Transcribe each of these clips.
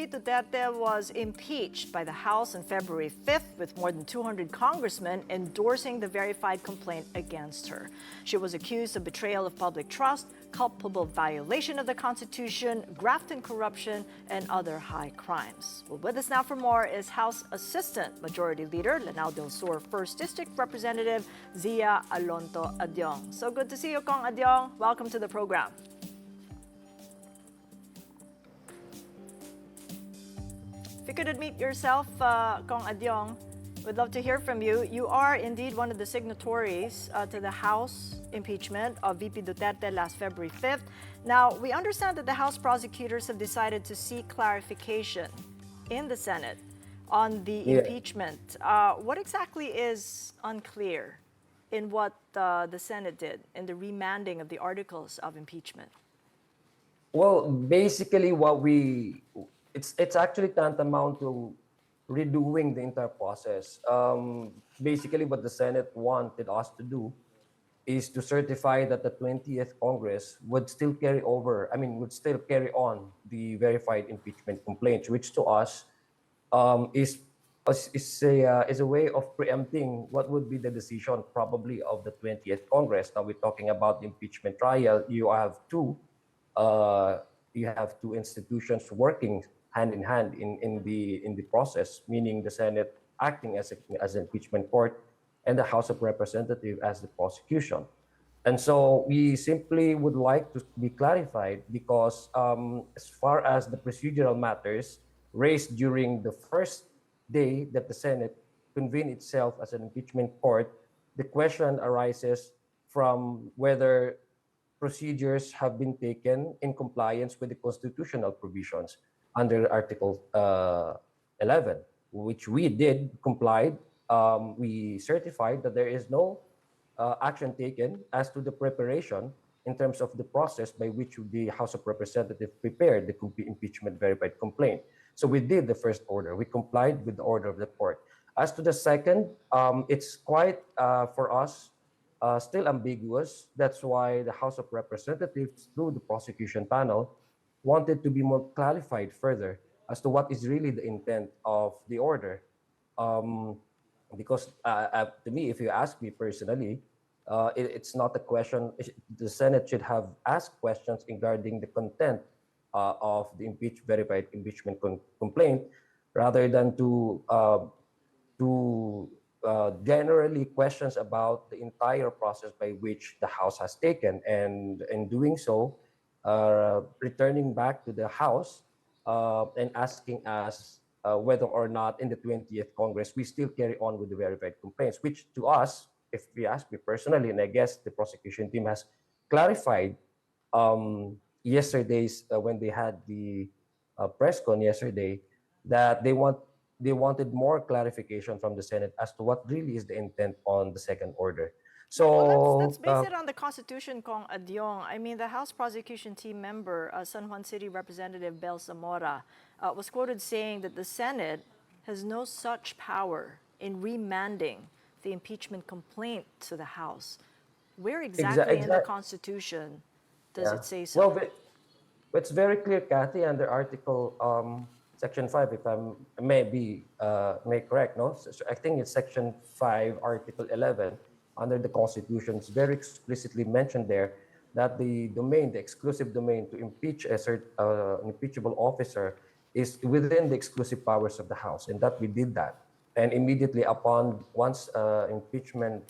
VP Duterte was impeached by the House on February 5th, with more than 200 congressmen endorsing the verified complaint against her. She was accused of betrayal of public trust, culpable violation of the Constitution, graft and corruption, and other high crimes. Well, with us now for more is House Assistant Majority Leader, Lanao del Sur 1st District Representative Zia Alonto Adiong. So good to see you, Kong Adiong. Welcome to the program. If you could admit yourself, Kong Adiong, we'd love to hear from you. You are indeed one of the signatories to the House impeachment of VP Duterte last February 5th. Now, we understand that the House prosecutors have decided to seek clarification in the Senate on the impeachment. What exactly is unclear in what the Senate did in the remanding of the articles of impeachment? Well, basically it's actually tantamount to redoing the entire process. Basically, what the Senate wanted us to do is to certify that the 20th Congress would still would still carry on the verified impeachment complaints, which to us is a way of preempting what would be the decision probably of the 20th Congress. Now we're talking about the impeachment trial. You have two institutions working hand in hand in the process, meaning the Senate acting as an impeachment court and the House of Representatives as the prosecution. And so we simply would like to be clarified because as far as the procedural matters raised during the first day that the Senate convened itself as an impeachment court, the question arises from whether procedures have been taken in compliance with the constitutional provisions under Article 11, which we did, complied. We certified that there is no action taken as to the preparation in terms of the process by which the House of Representatives prepared the impeachment verified complaint. So we did the first order. We complied with the order of the court. As to the second, it's quite, for us, still ambiguous. That's why the House of Representatives, through the prosecution panel, wanted to be more clarified further as to what is really the intent of the order. Because to me, if you ask me personally, it's not a question. The Senate should have asked questions regarding the content of the verified impeachment complaint, rather than to generally questions about the entire process by which the House has taken, and in doing so, returning back to the House and asking us whether or not in the 20th Congress we still carry on with the verified complaints, which to us, if you ask me personally, and I guess the prosecution team has clarified yesterday's when they had the press con yesterday, that they wanted more clarification from the Senate as to what really is the intent on the second order. So well, let's base it on the Constitution, Kong Adiong. I mean, the House prosecution team member, San Juan City Representative Bel Zamora, was quoted saying that the Senate has no such power in remanding the impeachment complaint to the House. Where exactly in the Constitution does it say so? Well, it's very clear, Kathy, under Article Section 5, if I may correct, no? So I think it's Section 5, Article 11, under the Constitution. It's very explicitly mentioned there that the exclusive domain to impeach an impeachable officer is within the exclusive powers of the House, and that we did that. And immediately once an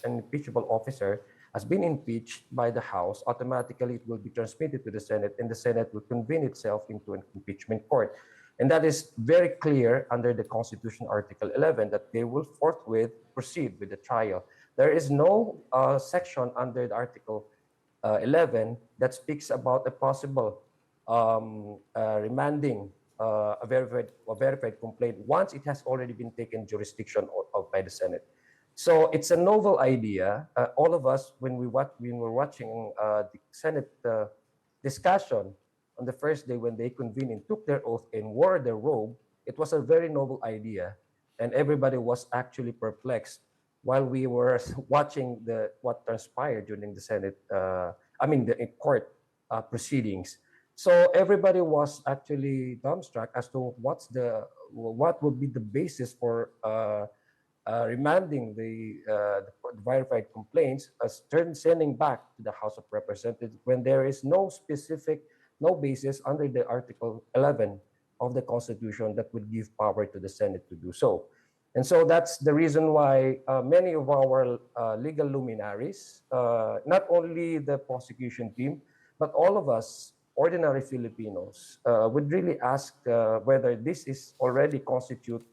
impeachable officer has been impeached by the House, automatically it will be transmitted to the Senate, and the Senate will convene itself into an impeachment court. And that is very clear under the Constitution, Article 11, that they will forthwith proceed with the trial. There is no section under the Article 11 that speaks about a possible remanding a verified complaint once it has already been taken jurisdiction of by the Senate. So it's a novel idea. All of us, when we were watching the Senate discussion on the first day when they convened and took their oath and wore their robe, it was a very novel idea, and everybody was actually perplexed while we were watching what transpired during the Senate, the court proceedings. So everybody was actually dumbstruck as to what would be the basis for remanding the verified complaints as sending back to the House of Representatives when there is no basis under the Article 11 of the Constitution that would give power to the Senate to do so. And so that's the reason why many of our legal luminaries, not only the prosecution team, but all of us ordinary Filipinos would really ask whether this is already constitute,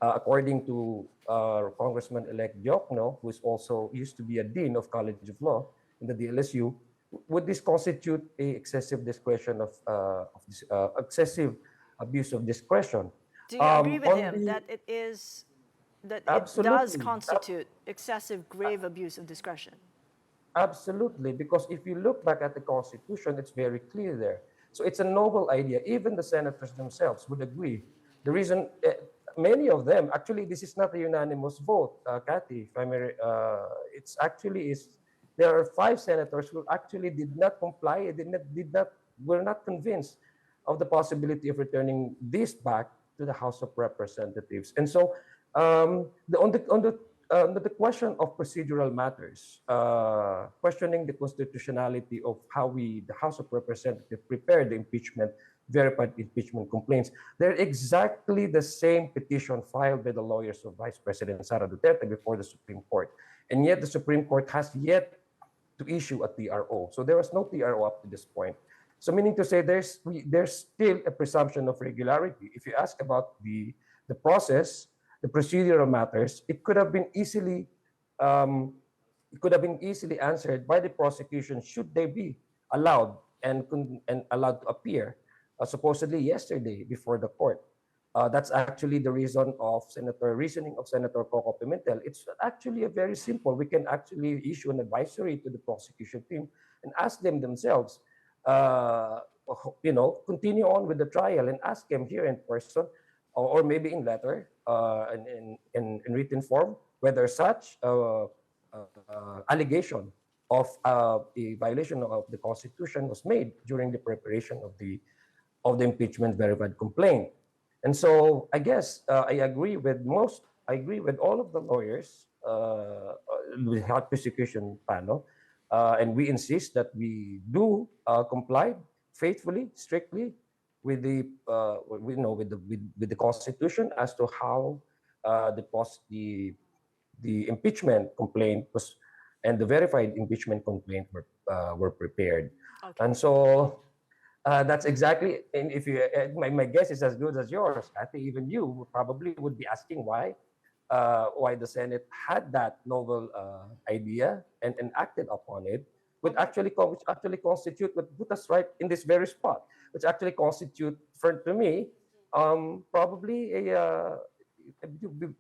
according to Congressman-elect Diokno, who is also used to be a dean of College of Law in the DLSU, would this constitute a excessive discretion excessive abuse of discretion? Do you agree with On him the that it does Absolutely, constitute excessive grave abuse of discretion? absolutely, because if you look back at the Constitution, it's very clear there. So it's a noble idea. Even the senators themselves would agree. The reason, many of them, actually, this is not a unanimous vote, Kathy. If I may, it's actually is. There are 5 senators who actually did not comply, were not convinced of the possibility of returning this back to the House of Representatives. And so, on the question of procedural matters, questioning the constitutionality of how the House of Representatives prepared the verified impeachment complaints, they're exactly the same petition filed by the lawyers of Vice President Sara Duterte before the Supreme Court. And yet the Supreme Court has yet to issue a TRO. So there was no TRO up to this point. So meaning to say there's still a presumption of regularity. If you ask about the process, the procedural matters, it could have been easily answered by the prosecution should they be allowed and allowed to appear supposedly yesterday before the court. That's actually the reasoning of Senator Coco Pimentel. It's actually a very simple. We can actually issue an advisory to the prosecution team and ask them themselves, continue on with the trial and ask them here in person or maybe in letter, in written form, whether such allegation of a violation of the Constitution was made during the preparation of the impeachment verified complaint. And so I guess I agree with all of the lawyers with health prosecution panel, and we insist that we do comply faithfully, strictly with the Constitution as to how the impeachment complaint was and the verified impeachment complaint were prepared. Okay. And so that's exactly, and if you, my guess is as good as yours. I think even you probably would be asking why the Senate had that novel idea and acted upon it, which actually would put us right in this very spot, which actually constitute, to me, probably a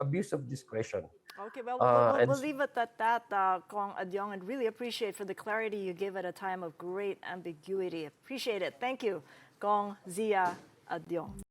abuse of discretion. Okay, well, And we'll leave it at that, Kong Adiong, and really appreciate for the clarity you give at a time of great ambiguity. Appreciate it. Thank you, Kong Zia Adiong.